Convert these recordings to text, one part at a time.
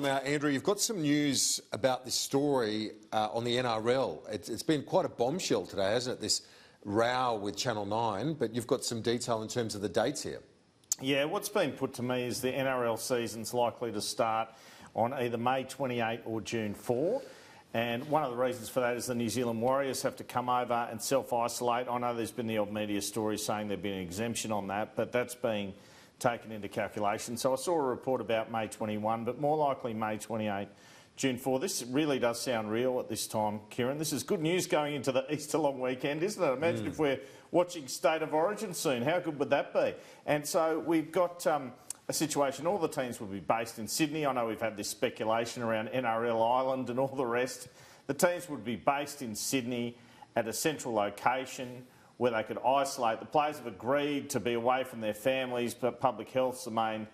Now, Andrew, you've got some news about this story on the NRL. It's been quite a bombshell today, hasn't it, this row with Channel 9, but you've got some detail in terms of the dates here. Yeah, what's been put to me is the NRL season's likely to start on either May 28 or June 4. And one of the reasons for that is the New Zealand Warriors have to come over and self-isolate. I know there's been the odd media story saying there'd been an exemption on that, but that's being taken into calculation. So I saw a report about May 21, but more likely May 28, June 4. This really does sound real at this time, Kieran. This is good news going into the Easter long weekend, isn't it? Imagine if we're watching State of Origin soon. How good would that be? And so we've got a situation, all the teams will be based in Sydney. I know we've had this speculation around NRL Island and all the rest. The teams would be based in Sydney at a central location where they could isolate. The players have agreed to be away from their families, but public health's the main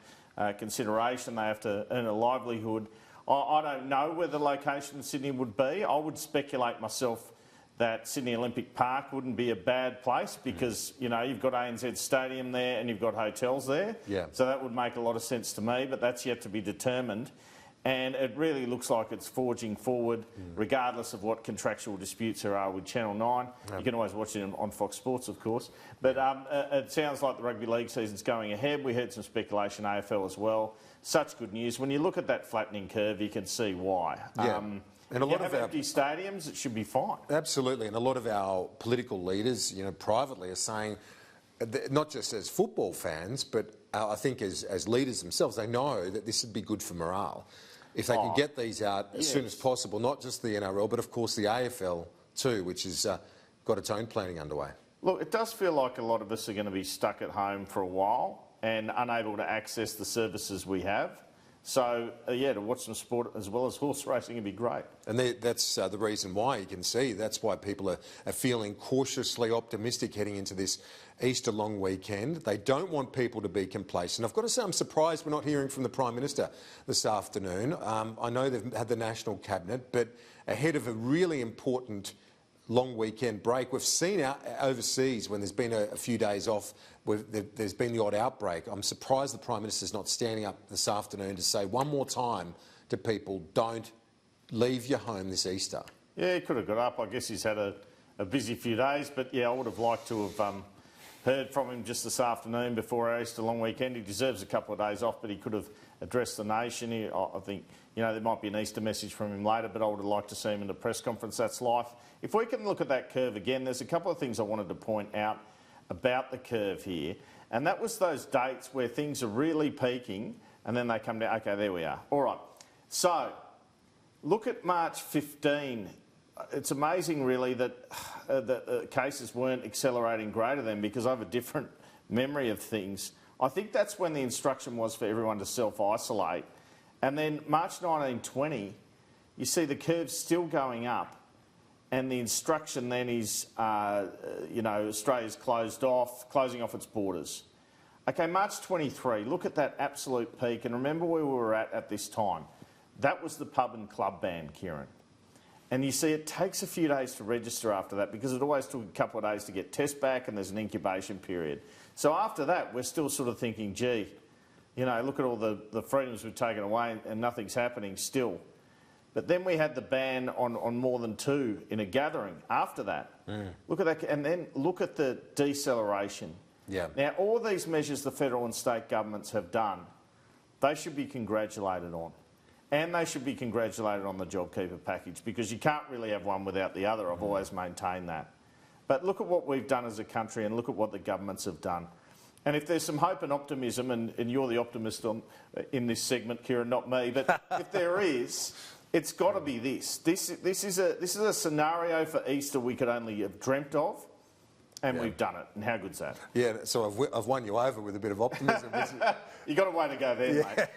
consideration. They have to earn a livelihood. I don't know where the location in Sydney would be. I would speculate myself that Sydney Olympic Park wouldn't be a bad place because, you know, you've got ANZ Stadium there and you've got hotels there. Yeah. So that would make a lot of sense to me, but that's yet to be determined. And it really looks like it's forging forward, regardless of what contractual disputes there are with Channel 9. You can always watch it on Fox Sports, of course. But it sounds like the rugby league season's going ahead. We heard some speculation AFL as well. Such good news. When you look at that flattening curve, you can see why. Yeah. And a lot of empty stadiums, it should be fine. Absolutely, and a lot of our political leaders, you know, privately are saying, not just as football fans, but I think as leaders themselves, they know that this would be good for morale. If they can get these out as soon as possible, not just the NRL, but of course the AFL too, which has got its own planning underway. Look, it does feel like a lot of us are going to be stuck at home for a while and unable to access the services we have. So, yeah, to watch some sport as well as horse racing would be great. And that's the reason why you can see. That's why people are feeling cautiously optimistic heading into this Easter long weekend. They don't want people to be complacent. I've got to say I'm surprised we're not hearing from the Prime Minister this afternoon. I know they've had the National Cabinet, but ahead of a really important long weekend break. We've seen out overseas when there's been a few days off, there's been the odd outbreak. I'm surprised the Prime Minister's not standing up this afternoon to say one more time to people, don't leave your home this Easter. Yeah, he could have got up. I guess he's had a busy few days, but yeah, I would have liked to have heard from him just this afternoon before our Easter long weekend. He deserves a couple of days off, but he could have addressed the nation. I think, you know, there might be an Easter message from him later, but I would have liked to see him in the press conference. That's life. If we can look at that curve again, there's a couple of things I wanted to point out about the curve here, and that was those dates where things are really peaking and then they come down. Okay, there we are. All right. So look at March 15. It's amazing, really, that the cases weren't accelerating greater than, because I have a different memory of things. I think that's when the instruction was for everyone to self-isolate. And then March 1920, you see the curve still going up, and the instruction then is, you know, Australia's closing off its borders. Okay, March 23, look at that absolute peak, and remember where we were at this time. That was the pub and club ban, Kieran. And you see it takes a few days to register after that, because it always took a couple of days to get tests back and there's an incubation period. So after that, we're still sort of thinking, gee, you know, look at all the freedoms we've taken away and nothing's happening still. But then we had the ban on more than two in a gathering after that. Look at that, and then look at the deceleration. Yeah. Now, all these measures the federal and state governments have done, they should be congratulated on. And they should be congratulated on the JobKeeper package, because you can't really have one without the other. I've always maintained that. But look at what we've done as a country, and look at what the governments have done. And if there's some hope and optimism, and you're the optimist in this segment, Kieran, not me, but if there is, it's got to be this. This is a scenario for Easter we could only have dreamt of, and we've done it. And how good's that? Yeah, so I've won you over with a bit of optimism. You've got a way to go there, mate.